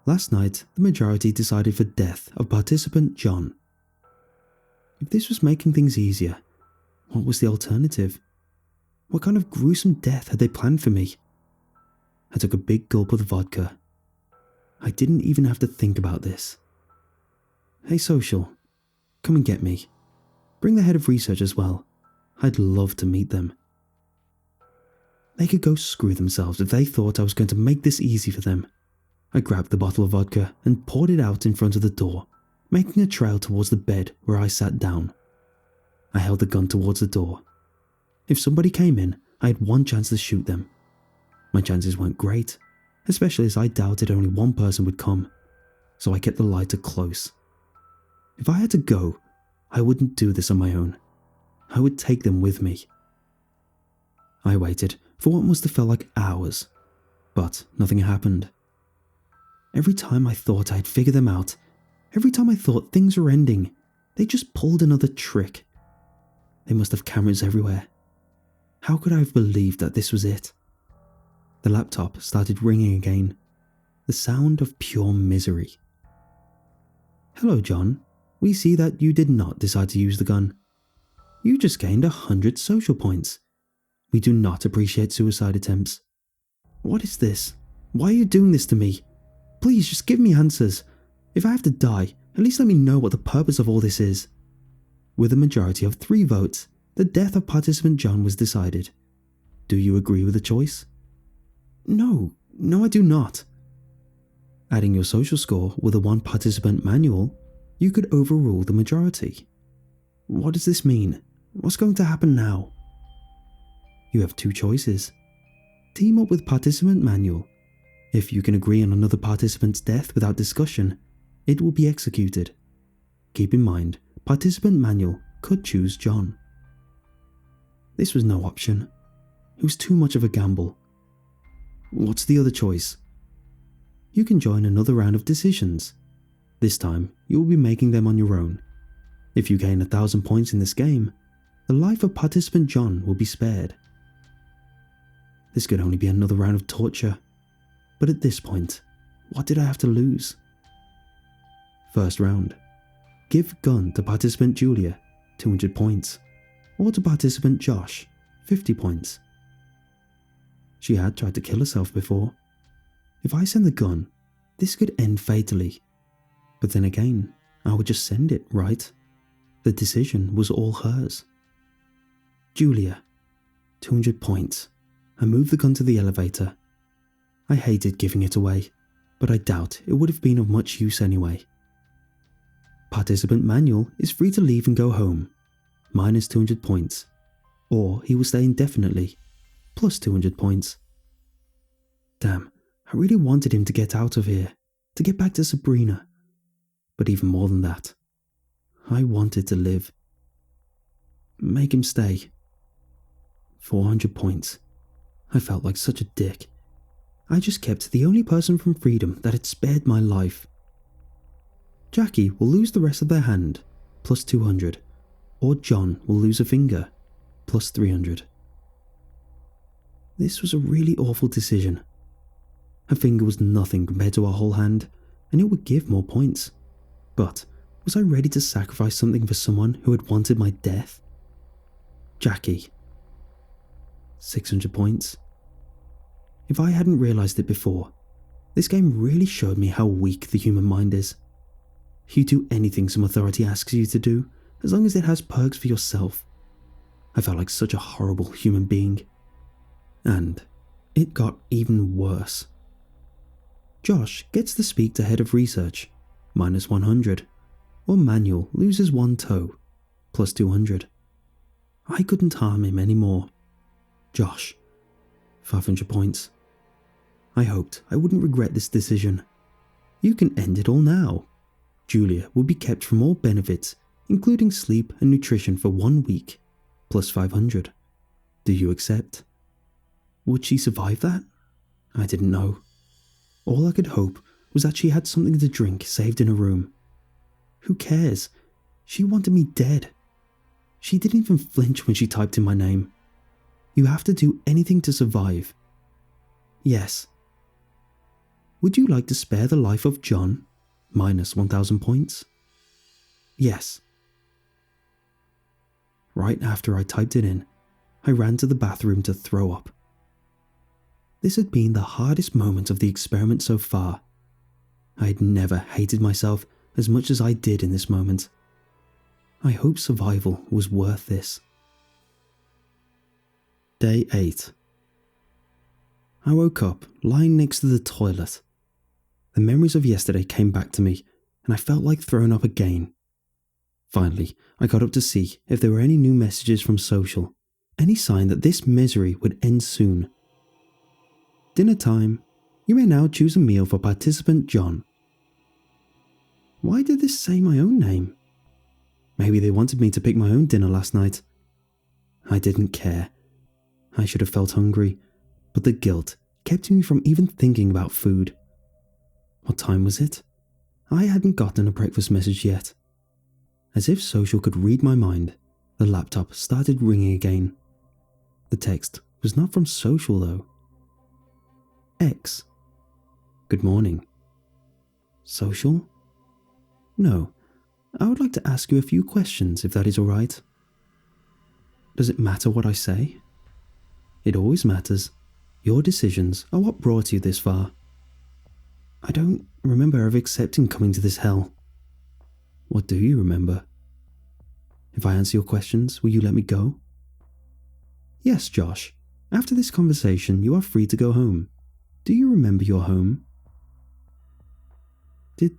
Last night, the majority decided for death of participant John. If this was making things easier, what was the alternative? What kind of gruesome death had they planned for me? I took a big gulp of the vodka. I didn't even have to think about this. Hey, Social, come and get me. Bring the head of research as well. I'd love to meet them. They could go screw themselves if they thought I was going to make this easy for them. I grabbed the bottle of vodka and poured it out in front of the door, making a trail towards the bed where I sat down. I held the gun towards the door. If somebody came in, I had one chance to shoot them. My chances weren't great, especially as I doubted only one person would come, so I kept the lighter close. If I had to go, I wouldn't do this on my own. I would take them with me. I waited for what must have felt like hours, but nothing happened. Every time I thought I had figured them out, every time I thought things were ending, they just pulled another trick. They must have cameras everywhere. How could I have believed that this was it? The laptop started ringing again, the sound of pure misery. Hello, John. We see that you did not decide to use the gun. You just gained 100 social points. We do not appreciate suicide attempts. What is this? Why are you doing this to me? Please just give me answers. If I have to die, at least let me know what the purpose of all this is. With a majority of 3 votes, the death of participant John was decided. Do you agree with the choice? No, I do not. Adding your social score with a 1 participant manual, you could overrule the majority. What does this mean? What's going to happen now? You have 2 choices. Team up with participant manual. If you can agree on another participant's death without discussion, it will be executed. Keep in mind, participant manual could choose John. This was no option. It was too much of a gamble. What's the other choice? You can join another round of decisions. This time, you will be making them on your own. If you gain 1,000 points in this game, the life of participant John will be spared. This could only be another round of torture. But at this point, what did I have to lose? First round. Give gun to participant Julia, 200 points. Or to participant Josh, 50 points. She had tried to kill herself before. If I send the gun, this could end fatally. But then again, I would just send it, right? The decision was all hers. Julia, 200 points. I moved the gun to the elevator. I hated giving it away, but I doubt it would have been of much use anyway. Participant manual is free to leave and go home, minus 200 points, or he will stay indefinitely, plus 200 points. Damn, I really wanted him to get out of here, to get back to Sabrina. But even more than that, I wanted to live. Make him stay. 400 points. I felt like such a dick. I just kept the only person from freedom that had spared my life. Jackie will lose the rest of their hand, plus 200, or John will lose a finger, plus 300. This was a really awful decision. A finger was nothing compared to a whole hand, and it would give more points. But was I ready to sacrifice something for someone who had wanted my death? Jackie. 600 points. If I hadn't realised it before, this game really showed me how weak the human mind is. You do anything some authority asks you to do, as long as it has perks for yourself. I felt like such a horrible human being. And it got even worse. Josh gets to speak to head of research, -100, or Manuel loses one toe, +200. I couldn't harm him anymore. Josh, 500 points. I hoped I wouldn't regret this decision. You can end it all now. Julia would be kept from all benefits, including sleep and nutrition for 1 week, +500. Do you accept? Would she survive that? I didn't know. All I could hope was that she had something to drink saved in her room. Who cares? She wanted me dead. She didn't even flinch when she typed in my name. You have to do anything to survive. Yes. Would you like to spare the life of John? -1000 points. Yes. Right after I typed it in, I ran to the bathroom to throw up. This had been the hardest moment of the experiment so far. I had never hated myself as much as I did in this moment. I hope survival was worth this. Day 8. I woke up lying next to the toilet. The memories of yesterday came back to me, and I felt like throwing up again. Finally, I got up to see if there were any new messages from social, any sign that this misery would end soon. Dinner time. You may now choose a meal for participant John. Why did this say my own name? Maybe they wanted me to pick my own dinner last night. I didn't care. I should have felt hungry, but the guilt kept me from even thinking about food. What time was it? I hadn't gotten a breakfast message yet. As if social could read my mind, the laptop started ringing again. The text was not from social though. X. Good morning. Social? No, I would like to ask you a few questions if that is alright. Does it matter what I say? It always matters. Your decisions are what brought you this far. I don't remember ever accepting coming to this hell. What do you remember? If I answer your questions, will you let me go? Yes, Josh. After this conversation, you are free to go home. Do you remember your home? Did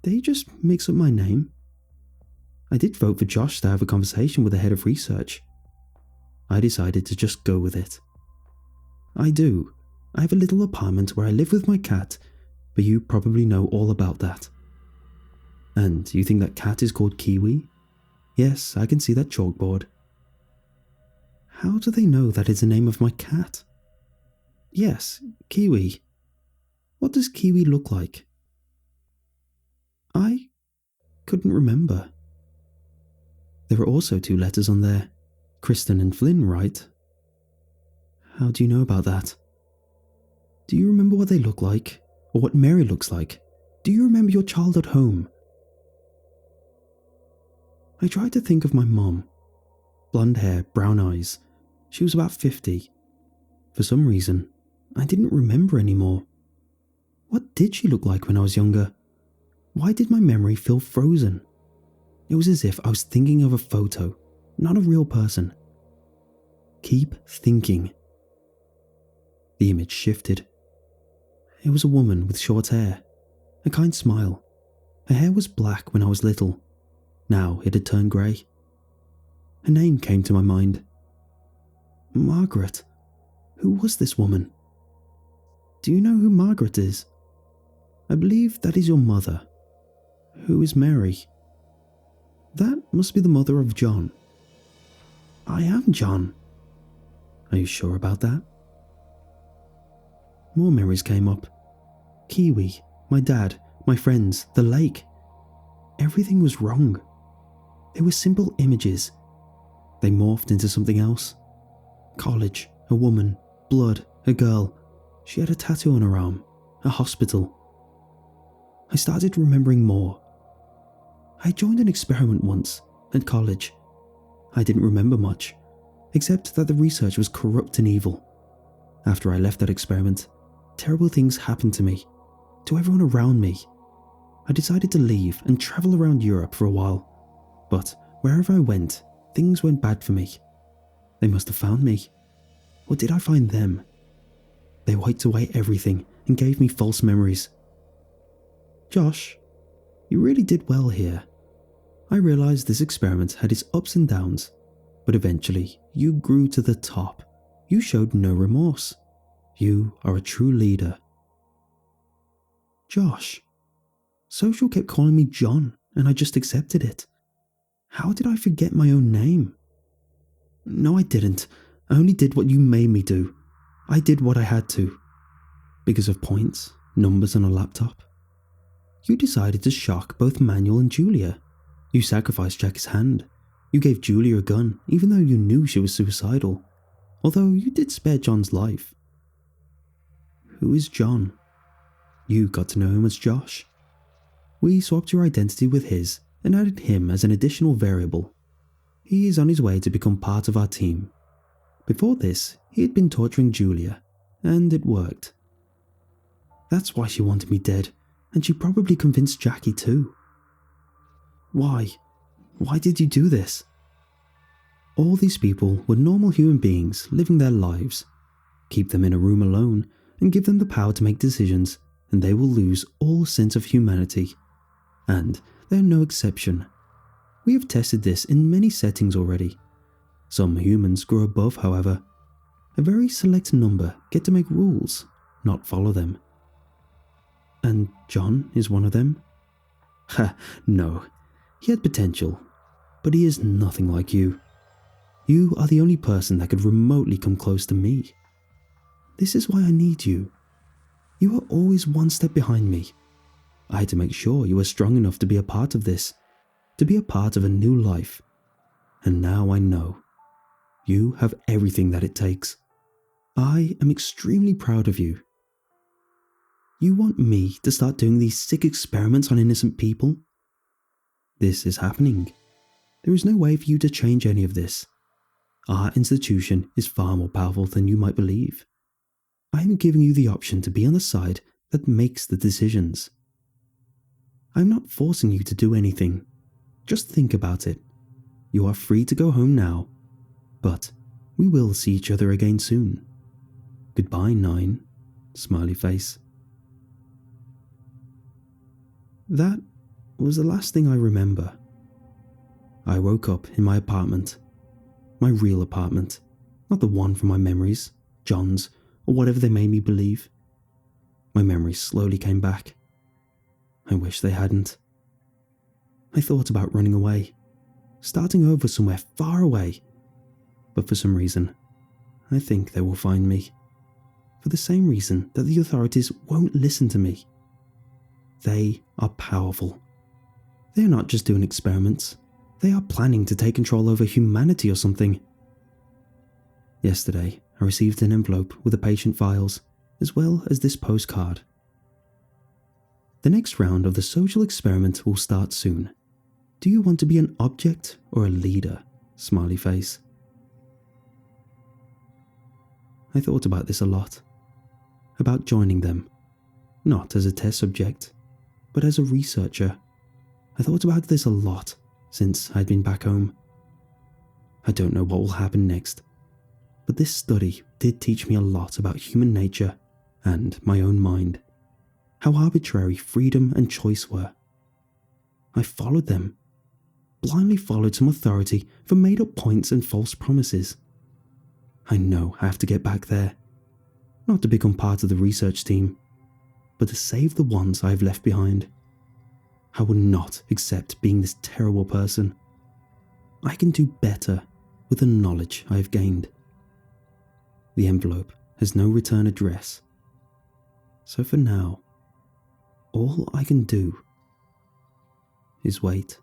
they just mix up my name? I did vote for Josh to have a conversation with the head of research. I decided to just go with it. I do. I have a little apartment where I live with my cat, but you probably know all about that. And you think that cat is called Kiwi? Yes, I can see that chalkboard. How do they know that is the name of my cat? Yes, Kiwi. What does Kiwi look like? I couldn't remember. There are also 2 letters on there. Kristen and Flynn, right? How do you know about that? Do you remember what they look like? Or what Mary looks like? Do you remember your childhood home? I tried to think of my mom. Blonde hair, brown eyes. She was about 50. For some reason, I didn't remember anymore. What did she look like when I was younger? Why did my memory feel frozen? It was as if I was thinking of a photo, not a real person. Keep thinking. The image shifted. It was a woman with short hair, a kind smile. Her hair was black when I was little. Now it had turned grey. Her name came to my mind. Margaret. Who was this woman? Do you know who Margaret is? I believe that is your mother. Who is Mary? That must be the mother of John. I am John. Are you sure about that? More memories came up. Kiwi, my dad, my friends, the lake. Everything was wrong. They were simple images. They morphed into something else. College, a woman, blood, a girl. She had a tattoo on her arm, a hospital. I started remembering more. I joined an experiment once, at college. I didn't remember much, except that the research was corrupt and evil. After I left that experiment, terrible things happened to me, to everyone around me. I decided to leave and travel around Europe for a while, but wherever I went, things went bad for me. They must have found me. Or did I find them? They wiped away everything and gave me false memories. Josh, you really did well here. I realized this experiment had its ups and downs, but eventually you grew to the top. You showed no remorse. You are a true leader. Josh, Social kept calling me John and I just accepted it. How did I forget my own name? No, I didn't. I only did what you made me do. I did what I had to. Because of points, numbers on a laptop. You decided to shock both Manuel and Julia. You sacrificed Jackie's hand. You gave Julia a gun, even though you knew she was suicidal. Although you did spare John's life. Who is John? You got to know him as Josh. We swapped your identity with his and added him as an additional variable. He is on his way to become part of our team. Before this, he had been torturing Julia, and it worked. That's why she wanted me dead, and she probably convinced Jackie too. Why? Why did you do this? All these people were normal human beings living their lives. Keep them in a room alone and give them the power to make decisions, and they will lose all sense of humanity. And they are no exception. We have tested this in many settings already. Some humans grow above, however. A very select number get to make rules, not follow them. And John is one of them? Ha, no. He had potential, but he is nothing like you. You are the only person that could remotely come close to me. This is why I need you. You are always one step behind me. I had to make sure you were strong enough to be a part of this, to be a part of a new life. And now I know. You have everything that it takes. I am extremely proud of you. You want me to start doing these sick experiments on innocent people? This is happening. There is no way for you to change any of this. Our institution is far more powerful than you might believe. I am giving you the option to be on the side that makes the decisions. I am not forcing you to do anything. Just think about it. You are free to go home now, but we will see each other again soon. Goodbye, 9. Smiley face. That was the last thing I remember. I woke up in my apartment. My real apartment, not the one from my memories, John's, or whatever they made me believe. My memories slowly came back. I wish they hadn't. I thought about running away, starting over somewhere far away. But for some reason, I think they will find me. For the same reason that the authorities won't listen to me. They are powerful. They are not just doing experiments. They are planning to take control over humanity or something. Yesterday, I received an envelope with the patient files, as well as this postcard. The next round of the social experiment will start soon. Do you want to be an object or a leader? Smiley face. I thought about this a lot. About joining them. Not as a test subject, but as a researcher. I thought about this a lot since I'd been back home. I don't know what will happen next, but this study did teach me a lot about human nature and my own mind. How arbitrary freedom and choice were. I followed them. Blindly followed some authority for made-up points and false promises. I know I have to get back there. Not to become part of the research team, but to save the ones I have left behind. I will not accept being this terrible person. I can do better with the knowledge I have gained. The envelope has no return address. So for now, all I can do is wait.